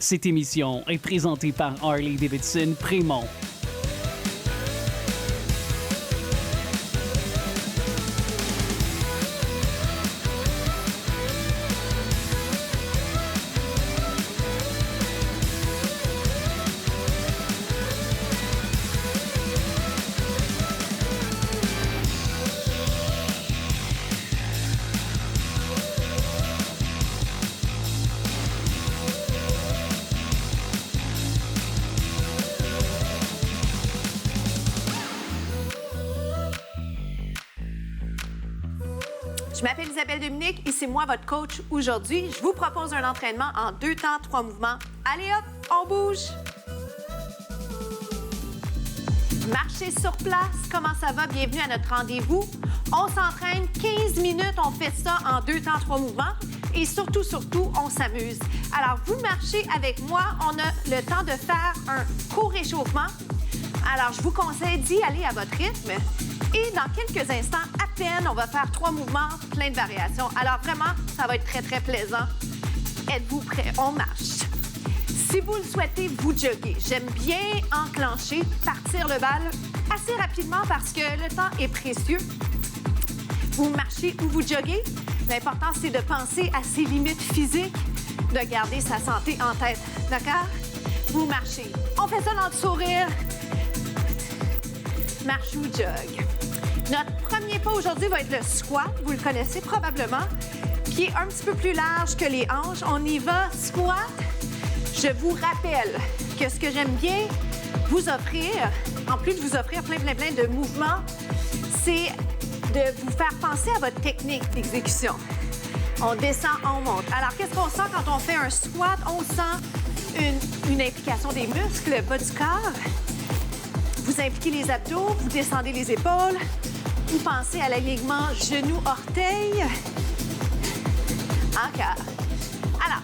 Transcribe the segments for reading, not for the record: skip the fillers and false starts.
Cette émission est présentée par Harley-Davidson Prémont. Je m'appelle Isabelle Dominique et c'est moi votre coach aujourd'hui. Je vous propose un entraînement en 2 temps, 3 mouvements. Allez hop, on bouge! Marchez sur place, comment ça va? Bienvenue à notre rendez-vous. On s'entraîne 15 minutes, on fait ça en 2 temps, 3 mouvements. Et surtout, on s'amuse. Alors, vous marchez avec moi, on a le temps de faire un court échauffement. Alors, je vous conseille d'y aller à votre rythme. Et dans quelques instants, à peine, on va faire 3 mouvements, plein de variations. Alors vraiment, ça va être très, très plaisant. Êtes-vous prêts? On marche. Si vous le souhaitez, vous joguez. J'aime bien enclencher, partir le bal assez rapidement parce que le temps est précieux. Vous marchez ou vous joguez. L'important, c'est de penser à ses limites physiques, de garder sa santé en tête. D'accord? Vous marchez. On fait ça dans le sourire. Marche ou jog. Notre premier pas aujourd'hui va être le squat. Vous le connaissez probablement, qui est un petit peu plus large que les hanches. On y va, squat. Je vous rappelle que ce que j'aime bien vous offrir, en plus de vous offrir plein de mouvements, c'est de vous faire penser à votre technique d'exécution. On descend, on monte. Alors, qu'est-ce qu'on sent quand on fait un squat? On sent une implication des muscles, le bas du corps. Vous impliquez les abdos, vous descendez les épaules, vous pensez à l'alignement genou-orteil. Encore. Alors,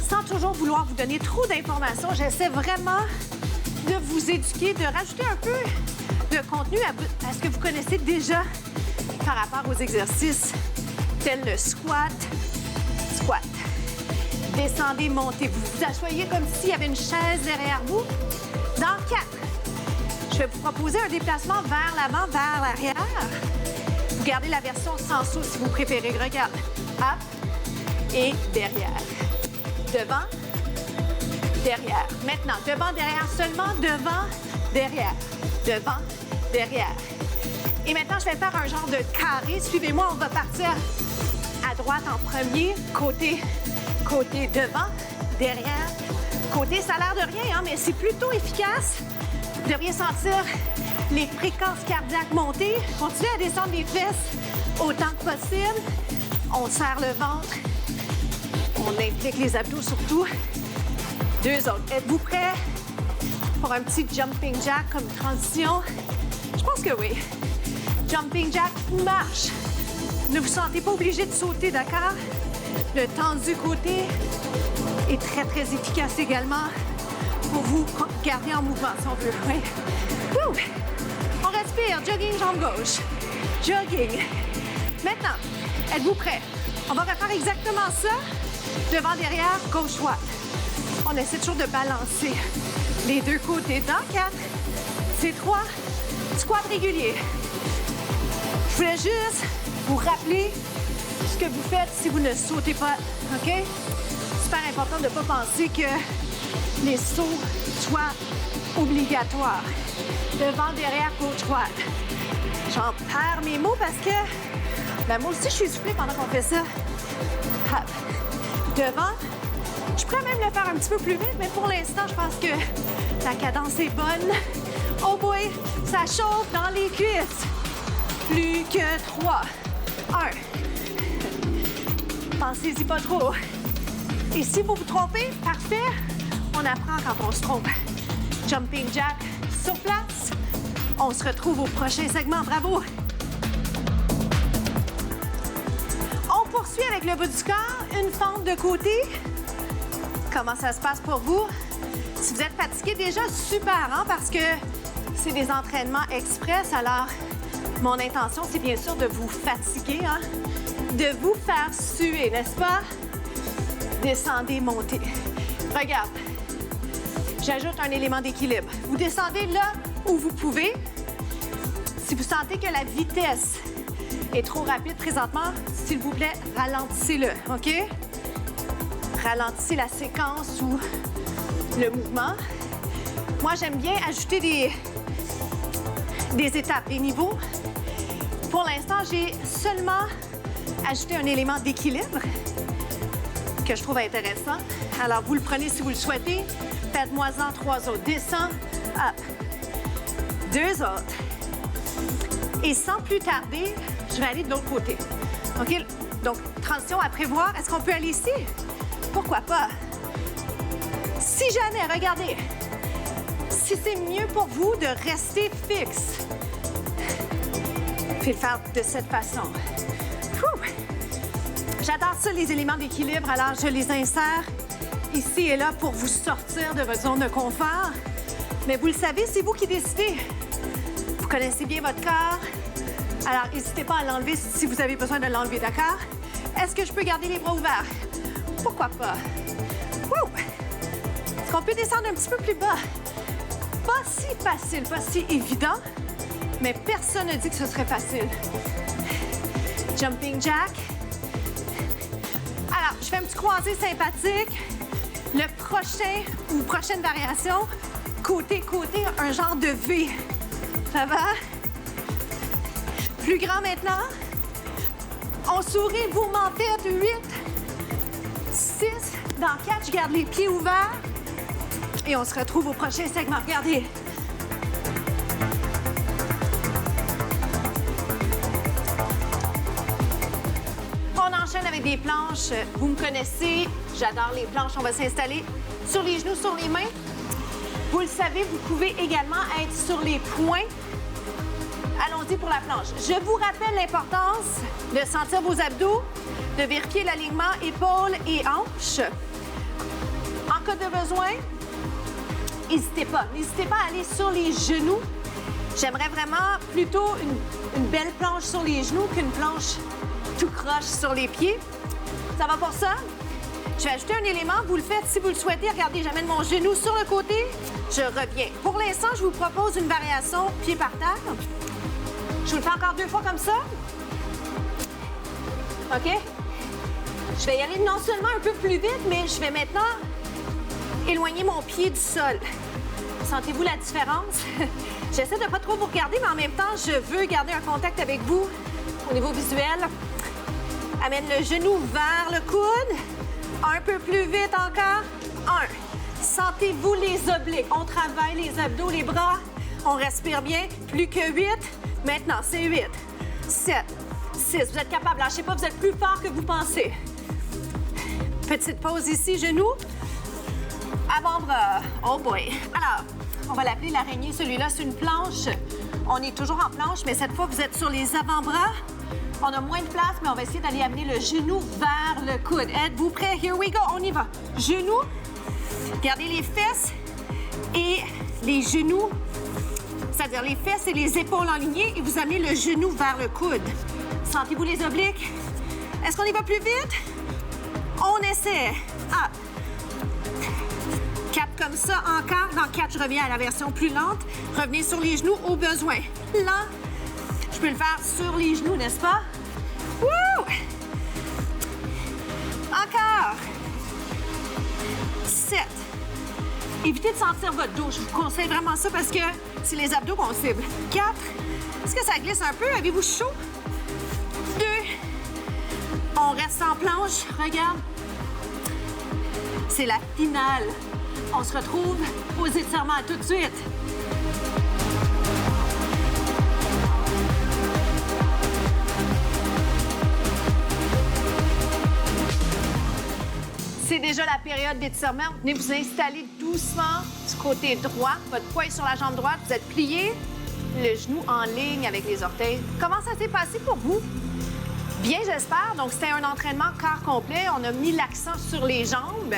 sans toujours vouloir vous donner trop d'informations, j'essaie vraiment de vous éduquer, de rajouter un peu de contenu à ce que vous connaissez déjà par rapport aux exercices tels le squat. Descendez, montez. Vous vous asseyez comme s'il y avait une chaise derrière vous. Dans 4. Je vais vous proposer un déplacement vers l'avant, vers l'arrière. Vous gardez la version sans saut si vous préférez. Regarde. Hop et derrière. Devant, derrière. Maintenant, devant, derrière seulement. Devant, derrière. Devant, derrière. Et maintenant, je vais faire un genre de carré. Suivez-moi, on va partir à droite en premier. Côté, devant, derrière. Côté, ça a l'air de rien, hein, mais c'est plutôt efficace. Vous devriez sentir les fréquences cardiaques monter. Continuez à descendre les fesses autant que possible. On serre le ventre. On implique les abdos surtout. 2 autres. Êtes-vous prêts pour un petit jumping jack comme transition? Je pense que oui. Jumping jack marche. Ne vous sentez pas obligé de sauter, d'accord? Le tendu côté est très, très efficace également pour vous garder en mouvement, si on veut. Oui. Wouh! On respire. Jogging, jambe gauche. Jogging. Maintenant, êtes-vous prêts? On va refaire exactement ça. Devant, derrière, gauche, droite. On essaie toujours de balancer les 2 côtés. Dans 4, c'est 3. Squat régulier. Je voulais juste vous rappeler ce que vous faites si vous ne sautez pas. OK? Super important de ne pas penser que les sauts soient obligatoires. Devant, derrière, gauche, droite. J'en perds mes mots parce que moi aussi, je suis soufflée pendant qu'on fait ça. Hop. Devant. Je pourrais même le faire un petit peu plus vite, mais pour l'instant, je pense que la cadence est bonne. Oh boy, ça chauffe dans les cuisses. Plus que 3. 1. Pensez-y pas trop. Et si vous vous trompez, parfait. On apprend quand on se trompe. Jumping jack sur place. On se retrouve au prochain segment. Bravo! On poursuit avec le bas du corps. Une fente de côté. Comment ça se passe pour vous? Si vous êtes fatigué, déjà, super, hein? Parce que c'est des entraînements express. Alors, mon intention, c'est bien sûr de vous fatiguer, hein? De vous faire suer, n'est-ce pas? Descendez, montez. Regarde. J'ajoute un élément d'équilibre. Vous descendez là où vous pouvez. Si vous sentez que la vitesse est trop rapide présentement, s'il vous plaît, ralentissez-le, OK? Ralentissez la séquence ou le mouvement. Moi, j'aime bien ajouter des étapes, des niveaux. Pour l'instant, j'ai seulement ajouté un élément d'équilibre que je trouve intéressant. Alors, vous le prenez si vous le souhaitez. Faites-moi-en 3 autres. Descends, hop. 2 autres. Et sans plus tarder, je vais aller de l'autre côté. OK? Donc, transition à prévoir. Est-ce qu'on peut aller ici? Pourquoi pas? Si jamais, regardez, si c'est mieux pour vous de rester fixe, puis le faire de cette façon. J'adore ça, les éléments d'équilibre, alors je les insère ici et là pour vous sortir de votre zone de confort. Mais vous le savez, c'est vous qui décidez. Vous connaissez bien votre corps, alors n'hésitez pas à l'enlever si vous avez besoin de l'enlever, d'accord? Est-ce que je peux garder les bras ouverts? Pourquoi pas? Est-ce qu'on peut descendre un petit peu plus bas? Pas si facile, pas si évident, mais personne ne dit que ce serait facile. Jumping jack. Alors, je fais un petit croisé sympathique. Le prochain ou prochaine variation, côté-côté, un genre de V. Ça va? Plus grand maintenant. On sourit, vous m'en faites 8, 6. Dans 4, je garde les pieds ouverts. Et on se retrouve au prochain segment. Regardez. On enchaîne avec des planches. Vous me connaissez, j'adore les planches. On va s'installer sur les genoux, sur les mains. Vous le savez, vous pouvez également être sur les poings. Allons-y pour la planche. Je vous rappelle l'importance de sentir vos abdos, de vérifier l'alignement épaules et hanches. En cas de besoin, n'hésitez pas. N'hésitez pas à aller sur les genoux. J'aimerais vraiment plutôt une belle planche sur les genoux qu'une planche tout croche sur les pieds. Ça va pour ça? Je vais ajouter un élément. Vous le faites si vous le souhaitez. Regardez, j'amène mon genou sur le côté. Je reviens. Pour l'instant, je vous propose une variation pied par terre. Je vous le fais encore 2 fois comme ça. OK? Je vais y aller non seulement un peu plus vite, mais je vais maintenant éloigner mon pied du sol. Sentez-vous la différence? J'essaie de ne pas trop vous regarder, mais en même temps, je veux garder un contact avec vous au niveau visuel. Amène le genou vers le coude. Un peu plus vite encore. 1. Sentez-vous les obliques. On travaille les abdos, les bras. On respire bien. Plus que 8. Maintenant, c'est 8, 7, 6. Vous êtes capable. Lâchez pas, vous êtes plus fort que vous pensez. Petite pause ici, genou. Avant-bras. Oh boy. Alors, on va l'appeler l'araignée. Celui-là, c'est une planche. On est toujours en planche, mais cette fois, vous êtes sur les avant-bras. On a moins de place, mais on va essayer d'aller amener le genou vers le coude. Êtes-vous prêts? Here we go. On y va. Genou. Gardez les fesses et les genoux. C'est-à-dire les fesses et les épaules en lignée et vous amenez le genou vers le coude. Sentez-vous les obliques? Est-ce qu'on y va plus vite? On essaie. 4 comme ça encore. Dans 4, je reviens à la version plus lente. Revenez sur les genoux au besoin. Lent. Je peux le faire sur les genoux, n'est-ce pas? Wouh! Encore. 7. Évitez de sentir votre dos. Je vous conseille vraiment ça parce que c'est les abdos qu'on cible. 4. Est-ce que ça glisse un peu? Avez-vous chaud? 2. On reste en planche. Regarde. C'est la finale. On se retrouve aux étirements. À tout de suite. C'est déjà la période d'étirement. Venez vous installer doucement du côté droit. Votre poids est sur la jambe droite. Vous êtes plié, le genou en ligne avec les orteils. Comment ça s'est passé pour vous? Bien, j'espère. Donc, c'était un entraînement corps complet. On a mis l'accent sur les jambes.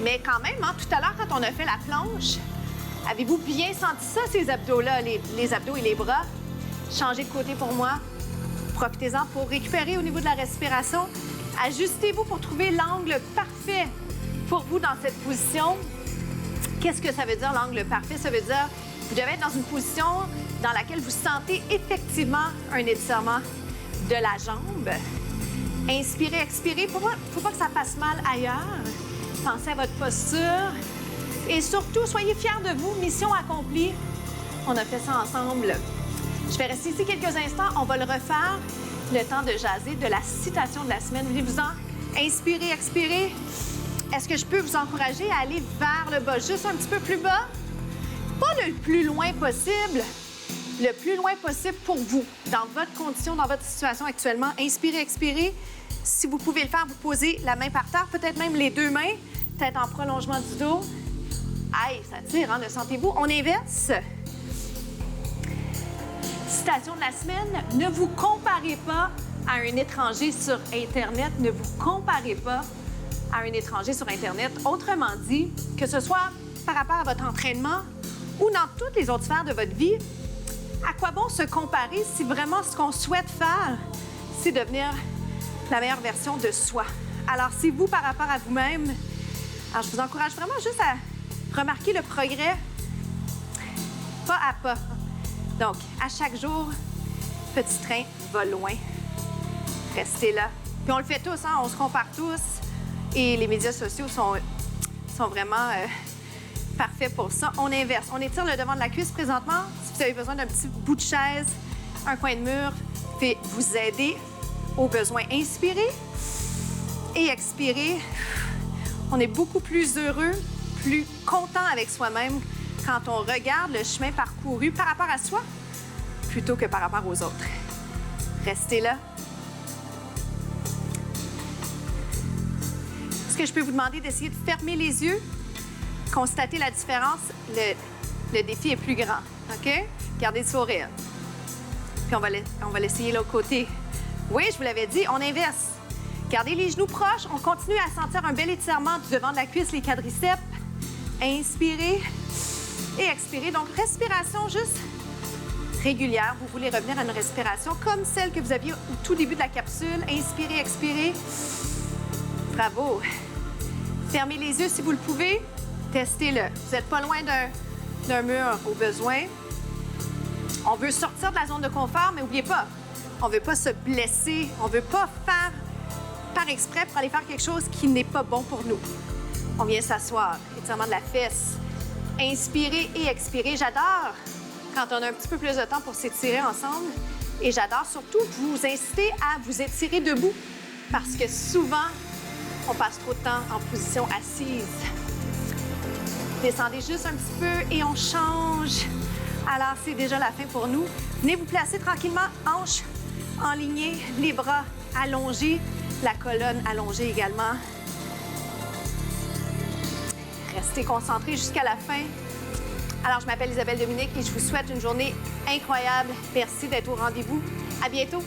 Mais quand même, hein, tout à l'heure, quand on a fait la planche, avez-vous bien senti ça, ces abdos-là, les abdos et les bras? Changez de côté pour moi. Profitez-en pour récupérer au niveau de la respiration. Ajustez-vous pour trouver l'angle parfait Pour vous, dans cette position, qu'est-ce que ça veut dire, l'angle parfait? Ça veut dire que vous devez être dans une position dans laquelle vous sentez effectivement un étirement de la jambe. Inspirez, expirez. Il ne faut pas que ça passe mal ailleurs. Pensez à votre posture. Et surtout, soyez fiers de vous. Mission accomplie. On a fait ça ensemble. Je vais rester ici quelques instants. On va le refaire. Le temps de jaser de la citation de la semaine. Venez-vous-en. Inspirez, expirez. Est-ce que je peux vous encourager à aller vers le bas? Juste un petit peu plus bas. Pas le plus loin possible. Le plus loin possible pour vous, dans votre condition, dans votre situation actuellement. Inspirez, expirez. Si vous pouvez le faire, vous posez la main par terre, peut-être même les deux mains, tête en prolongement du dos. Aïe, ça tire, hein, le sentez-vous? On inverse. Citation de la semaine, ne vous comparez pas à un étranger sur Internet. Ne vous comparez pas à un étranger sur Internet. Autrement dit, que ce soit par rapport à votre entraînement ou dans toutes les autres sphères de votre vie, à quoi bon se comparer si vraiment ce qu'on souhaite faire, c'est devenir la meilleure version de soi? Alors, c'est vous par rapport à vous-même. Alors, je vous encourage vraiment juste à remarquer le progrès pas à pas. Donc, à chaque jour, petit train va loin. Restez là. Puis on le fait tous, hein? On se compare tous. Et les médias sociaux sont vraiment parfaits pour ça. On inverse. On étire le devant de la cuisse présentement. Si vous avez besoin d'un petit bout de chaise, un coin de mur, fait vous aider au besoin. Inspirez et expirez. On est beaucoup plus heureux, plus content avec soi-même quand on regarde le chemin parcouru par rapport à soi plutôt que par rapport aux autres. Restez là. Est-ce que je peux vous demander d'essayer de fermer les yeux? Constatez la différence. Le défi est plus grand. OK? Gardez le sourire. Puis on va l'essayer l'autre côté. Oui, je vous l'avais dit, on inverse. Gardez les genoux proches. On continue à sentir un bel étirement du devant de la cuisse, les quadriceps. Inspirez et expirez. Donc, respiration juste régulière. Vous voulez revenir à une respiration comme celle que vous aviez au tout début de la capsule. Inspirez, expirez. Bravo. Fermez les yeux si vous le pouvez. Testez-le. Vous n'êtes pas loin d'un mur au besoin. On veut sortir de la zone de confort, mais n'oubliez pas, on ne veut pas se blesser. On ne veut pas faire par exprès pour aller faire quelque chose qui n'est pas bon pour nous. On vient s'asseoir. Étirement de la fesse. Inspirez et expirez. J'adore quand on a un petit peu plus de temps pour s'étirer ensemble. Et j'adore surtout vous inciter à vous étirer debout parce que souvent, on passe trop de temps en position assise. Descendez juste un petit peu et on change. Alors, c'est déjà la fin pour nous. Venez vous placer tranquillement, hanches enlignées, les bras allongés, la colonne allongée également. Restez concentrés jusqu'à la fin. Alors, je m'appelle Isabelle Dominique et je vous souhaite une journée incroyable. Merci d'être au rendez-vous. À bientôt.